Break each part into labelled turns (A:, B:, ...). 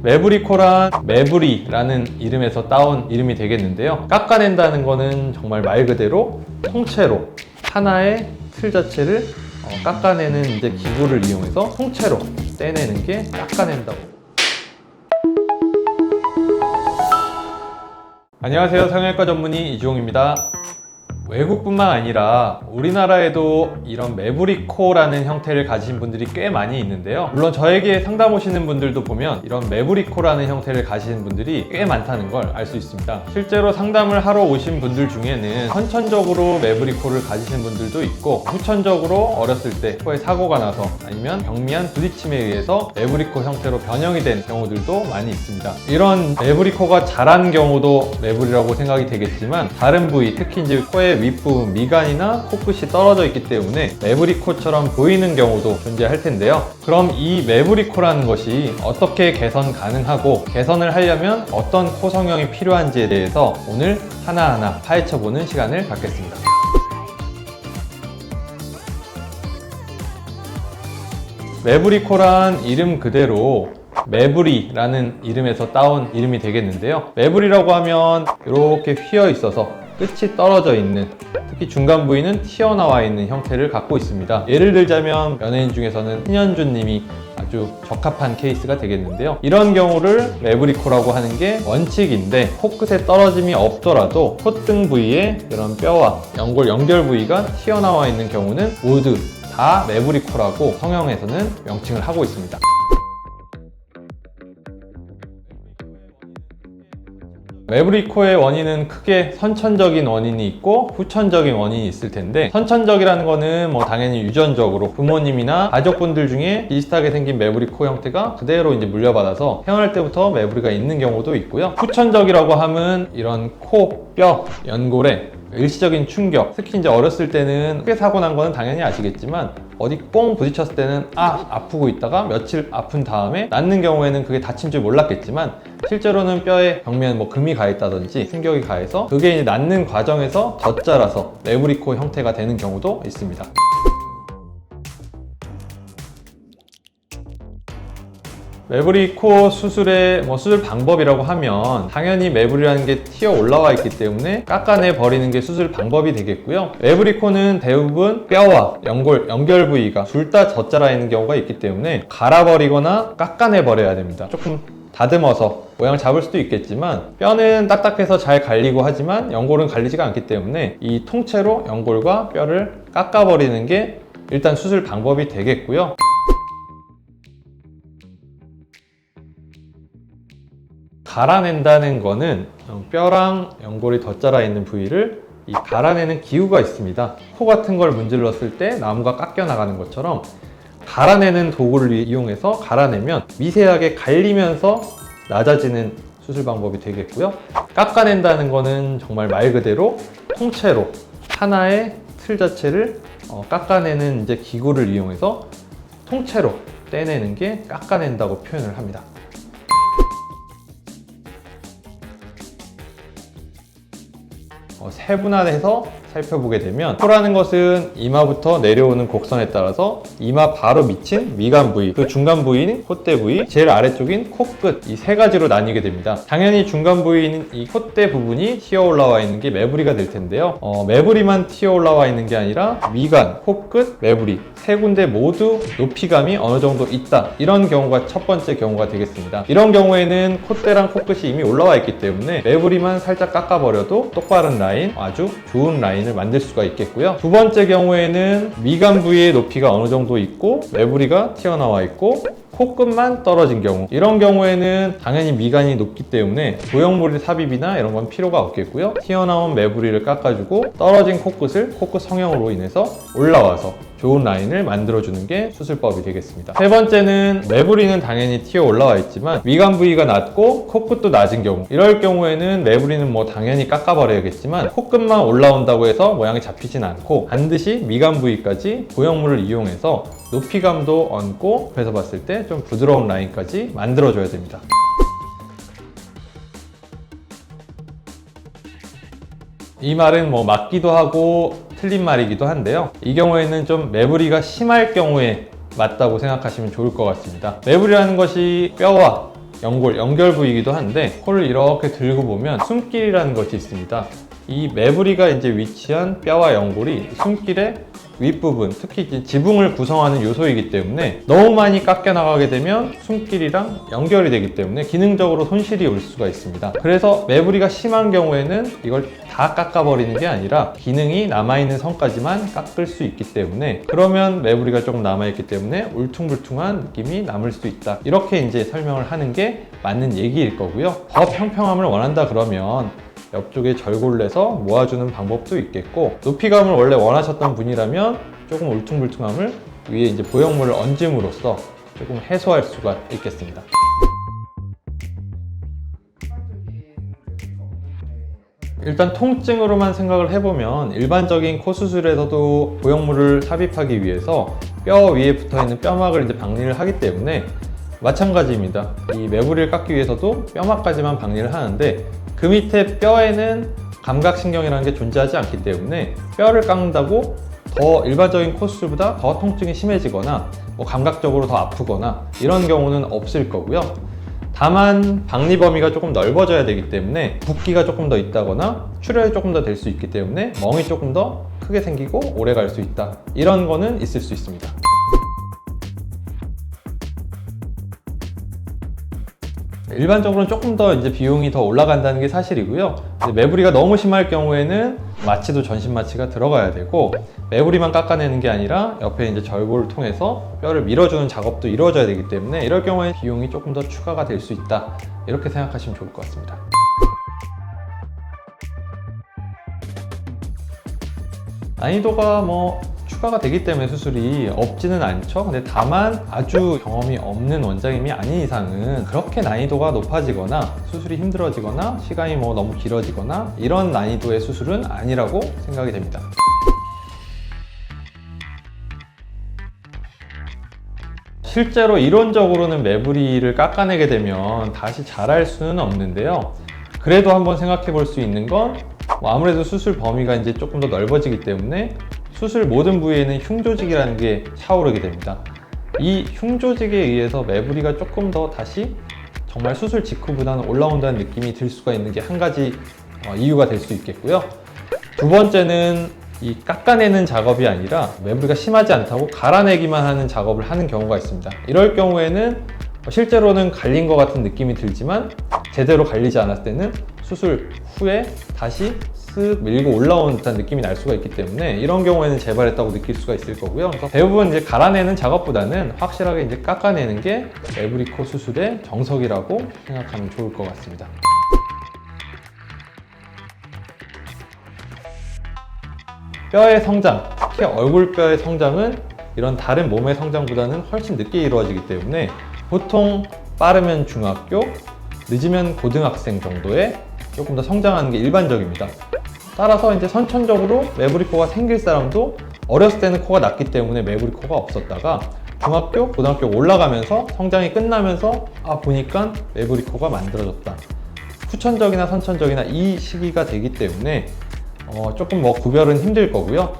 A: 매부리코란 매부리라는 이름에서 따온 이름이 되겠는데요. 깎아낸다는 거는 정말 말 그대로 통째로 하나의 틀 자체를 깎아내는 이제 기구를 이용해서 통째로 떼내는 게 깎아낸다고. 안녕하세요, 성형외과 전문의 이주홍입니다. 외국뿐만 아니라 우리나라에도 이런 매부리코라는 형태를 가지신 분들이 꽤 많이 있는데요. 물론 저에게 상담 오시는 분들도 보면 이런 매부리코라는 형태를 가지신 분들이 꽤 많다는 걸 알 수 있습니다. 실제로 상담을 하러 오신 분들 중에는 선천적으로 매부리코를 가지신 분들도 있고, 후천적으로 어렸을 때 코에 사고가 나서 아니면 경미한 부딪힘에 의해서 매부리코 형태로 변형이 된 경우들도 많이 있습니다. 이런 매부리코가 자란 경우도 매부리라고 생각이 되겠지만, 다른 부위, 특히 이제 코의 윗부분, 미간이나 코끝이 떨어져 있기 때문에 매부리코처럼 보이는 경우도 존재할 텐데요. 그럼 이 매부리코라는 것이 어떻게 개선 가능하고, 개선을 하려면 어떤 코 성형이 필요한지에 대해서 오늘 하나하나 파헤쳐보는 시간을 갖겠습니다. 매부리코란 이름 그대로 매부리라는 이름에서 따온 이름이 되겠는데요. 매부리라고 하면 이렇게 휘어 있어서 끝이 떨어져 있는, 특히 중간 부위는 튀어나와 있는 형태를 갖고 있습니다. 예를 들자면 연예인 중에서는 신현준 님이 아주 적합한 케이스가 되겠는데요. 이런 경우를 매부리코라고 하는 게 원칙인데, 코끝에 떨어짐이 없더라도 콧등 부위에 이런 뼈와 연골 연결 부위가 튀어나와 있는 경우는 모두 다 매부리코라고 성형에서는 명칭을 하고 있습니다. 매부리코의 원인은 크게 선천적인 원인이 있고 후천적인 원인이 있을 텐데, 선천적이라는 거는 당연히 유전적으로 부모님이나 가족분들 중에 비슷하게 생긴 매부리코 형태가 그대로 이제 물려받아서 태어날 때부터 매부리가 있는 경우도 있고요. 후천적이라고 하면 이런 코, 뼈, 연골에 일시적인 충격, 특히 이제 어렸을 때는 크게 사고 난 거는 당연히 아시겠지만 어디 꽁 부딪혔을 때는 아프고 있다가 며칠 아픈 다음에 낫는 경우에는 그게 다친 줄 몰랐겠지만, 실제로는 뼈에 경미한 금이 가 있다든지 충격이 가해서 그게 이제 낫는 과정에서 더 자라서 매부리코 형태가 되는 경우도 있습니다. 매부리코 수술의 수술 방법이라고 하면 당연히 매부리라는 게 튀어 올라와 있기 때문에 깎아내 버리는 게 수술 방법이 되겠고요. 매부리코는 대부분 뼈와 연골, 연결 부위가 둘 다 젖자라 있는 경우가 있기 때문에 갈아버리거나 깎아내 버려야 됩니다. 조금 다듬어서 모양 잡을 수도 있겠지만, 뼈는 딱딱해서 잘 갈리고 하지만 연골은 갈리지가 않기 때문에 이 통째로 연골과 뼈를 깎아버리는 게 일단 수술 방법이 되겠고요. 갈아낸다는 거는 뼈랑 연골이 덧자라 있는 부위를 이 갈아내는 기구가 있습니다. 코 같은 걸 문질렀을 때 나무가 깎여 나가는 것처럼 갈아내는 도구를 이용해서 갈아내면 미세하게 갈리면서 낮아지는 수술 방법이 되겠고요. 깎아낸다는 거는 정말 말 그대로 통째로 하나의 틀 자체를 깎아내는 이제 기구를 이용해서 통째로 떼내는 게 깎아낸다고 표현을 합니다. 세분화해서 살펴보게 되면, 코라는 것은 이마부터 내려오는 곡선에 따라서 이마 바로 밑인 미간 부위, 그 중간 부위인 콧대 부위, 제일 아래쪽인 코끝, 이 세 가지로 나뉘게 됩니다. 당연히 중간 부위인 이 콧대 부분이 튀어 올라와 있는 게 매부리가 될 텐데요. 매부리만 튀어 올라와 있는 게 아니라 미간, 코끝, 매부리 세 군데 모두 높이감이 어느 정도 있다, 이런 경우가 첫 번째 경우가 되겠습니다. 이런 경우에는 콧대랑 코끝이 이미 올라와 있기 때문에 매부리만 살짝 깎아버려도 똑바른 라인, 아주 좋은 라인을 만들 수가 있겠고요. 두 번째 경우에는 미간 부위의 높이가 어느 정도 있고 매부리가 튀어나와 있고 코끝만 떨어진 경우, 이런 경우에는 당연히 미간이 높기 때문에 보형물의 삽입이나 이런 건 필요가 없겠고요. 튀어나온 매부리를 깎아주고 떨어진 코끝을 코끝 성형으로 인해서 올라와서 좋은 라인을 만들어주는 게 수술법이 되겠습니다. 세 번째는 매부리는 당연히 튀어 올라와 있지만 미간 부위가 낮고 코끝도 낮은 경우, 이럴 경우에는 매부리는 당연히 깎아버려야겠지만 코끝만 올라온다고 해서 모양이 잡히진 않고 반드시 미간 부위까지 보형물을 이용해서 높이감도 얹고 옆에서 봤을 때 좀 부드러운 라인까지 만들어줘야 됩니다. 이 말은 맞기도 하고 틀린 말이기도 한데요. 이 경우에는 좀 매부리가 심할 경우에 맞다고 생각하시면 좋을 것 같습니다. 매부리라는 것이 뼈와 연결 부위이기도 한데 코를 이렇게 들고 보면 숨길이라는 것이 있습니다. 이 매부리가 이제 위치한 뼈와 연골이 숨길의 윗부분, 특히 이제 지붕을 구성하는 요소이기 때문에 너무 많이 깎여 나가게 되면 숨길이랑 연결이 되기 때문에 기능적으로 손실이 올 수가 있습니다. 그래서 매부리가 심한 경우에는 이걸 다 깎아버리는 게 아니라 기능이 남아있는 선까지만 깎을 수 있기 때문에, 그러면 매부리가 조금 남아있기 때문에 울퉁불퉁한 느낌이 남을 수 있다. 이렇게 이제 설명을 하는 게 맞는 얘기일 거고요. 더 평평함을 원한다 그러면 옆쪽에 절골을 내서 모아주는 방법도 있겠고, 높이감을 원래 원하셨던 분이라면 조금 울퉁불퉁함을 위에 이제 보형물을 얹음으로써 조금 해소할 수가 있겠습니다. 일단 통증으로만 생각을 해보면 일반적인 코 수술에서도 보형물을 삽입하기 위해서 뼈 위에 붙어있는 뼈막을 이제 박리를 하기 때문에 마찬가지입니다. 이 매부리를 깎기 위해서도 뼈막까지만 박리를 하는데 그 밑에 뼈에는 감각신경이라는 게 존재하지 않기 때문에 뼈를 깎는다고 더 일반적인 코 수술보다 더 통증이 심해지거나 뭐 감각적으로 더 아프거나 이런 경우는 없을 거고요. 다만 박리 범위가 조금 넓어져야 되기 때문에 붓기가 조금 더 있다거나 출혈이 조금 더 될 수 있기 때문에 멍이 조금 더 크게 생기고 오래 갈 수 있다, 이런 거는 있을 수 있습니다. 일반적으로는 조금 더 이제 비용이 더 올라간다는 게 사실이고요. 매부리가 너무 심할 경우에는 마취도 전신 마취가 들어가야 되고, 매부리만 깎아내는 게 아니라 옆에 이제 절골을 통해서 뼈를 밀어주는 작업도 이루어져야 되기 때문에 이럴 경우에 비용이 조금 더 추가가 될 수 있다, 이렇게 생각하시면 좋을 것 같습니다. 난이도가 뭐 추가가 되기 때문에 수술이 없지는 않죠. 근데 다만 아주 경험이 없는 원장님이 아닌 이상은 그렇게 난이도가 높아지거나 수술이 힘들어지거나 시간이 뭐 너무 길어지거나 이런 난이도의 수술은 아니라고 생각이 됩니다. 실제로 이론적으로는 매부리를 깎아내게 되면 다시 자랄 수는 없는데요. 그래도 한번 생각해 볼 수 있는 건 아무래도 수술 범위가 이제 조금 더 넓어지기 때문에 수술 모든 부위에는 흉조직이라는 게 차오르게 됩니다. 이 흉조직에 의해서 매부리가 조금 더 다시 정말 수술 직후보다는 올라온다는 느낌이 들 수가 있는 게 한 가지 이유가 될 수 있겠고요. 두 번째는 이 깎아내는 작업이 아니라 매부리가 심하지 않다고 갈아내기만 하는 작업을 하는 경우가 있습니다. 이럴 경우에는 실제로는 갈린 것 같은 느낌이 들지만 제대로 갈리지 않았을 때는 수술 후에 다시 쓱 밀고 올라오는 듯한 느낌이 날 수가 있기 때문에 이런 경우에는 재발했다고 느낄 수가 있을 거고요. 그래서 대부분 이제 갈아내는 작업보다는 확실하게 이제 깎아내는 게 매부리 코 수술의 정석이라고 생각하면 좋을 것 같습니다. 뼈의 성장, 특히 얼굴뼈의 성장은 이런 다른 몸의 성장보다는 훨씬 늦게 이루어지기 때문에 보통 빠르면 중학교, 늦으면 고등학생 정도에 조금 더 성장하는 게 일반적입니다. 따라서 이제 선천적으로 매부리 코가 생길 사람도 어렸을 때는 코가 낮기 때문에 매부리 코가 없었다가 중학교, 고등학교 올라가면서 성장이 끝나면서 보니까 매부리 코가 만들어졌다. 후천적이나 선천적이나 이 시기가 되기 때문에 조금 뭐 구별은 힘들 거고요.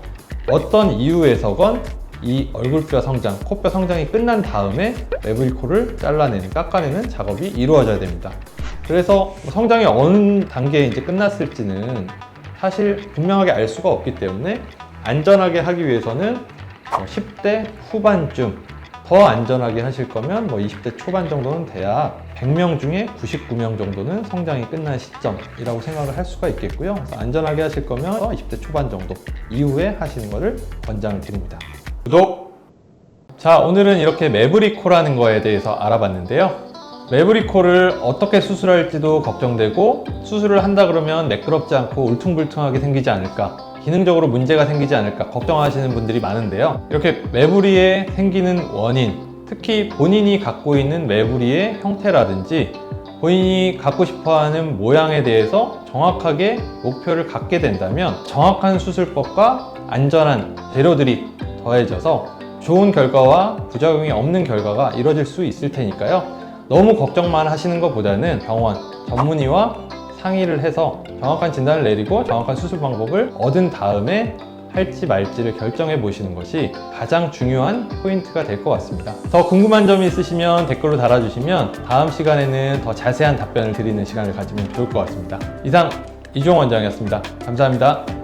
A: 어떤 이유에서건 이 얼굴뼈 성장, 코뼈 성장이 끝난 다음에 매부리 코를 잘라내는, 깎아내는 작업이 이루어져야 됩니다. 그래서 성장이 어느 단계에 이제 끝났을지는 사실 분명하게 알 수가 없기 때문에 안전하게 하기 위해서는 10대 후반쯤, 더 안전하게 하실 거면 20대 초반 정도는 돼야 100명 중에 99명 정도는 성장이 끝난 시점이라고 생각을 할 수가 있겠고요. 그래서 안전하게 하실 거면 20대 초반 정도 이후에 하시는 것을 권장을 드립니다. 구독! 자, 오늘은 이렇게 매부리 코라는 거에 대해서 알아봤는데요. 매부리 코를 어떻게 수술할지도 걱정되고, 수술을 한다 그러면 매끄럽지 않고 울퉁불퉁하게 생기지 않을까, 기능적으로 문제가 생기지 않을까 걱정하시는 분들이 많은데요. 이렇게 매부리에 생기는 원인, 특히 본인이 갖고 있는 매부리의 형태라든지 본인이 갖고 싶어하는 모양에 대해서 정확하게 목표를 갖게 된다면 정확한 수술법과 안전한 재료들이 더해져서 좋은 결과와 부작용이 없는 결과가 이루어질 수 있을 테니까요. 너무 걱정만 하시는 것보다는 병원 전문의와 상의를 해서 정확한 진단을 내리고 정확한 수술 방법을 얻은 다음에 할지 말지를 결정해 보시는 것이 가장 중요한 포인트가 될 것 같습니다. 더 궁금한 점이 있으시면 댓글로 달아주시면 다음 시간에는 더 자세한 답변을 드리는 시간을 가지면 좋을 것 같습니다. 이상 이종 원장이었습니다. 감사합니다.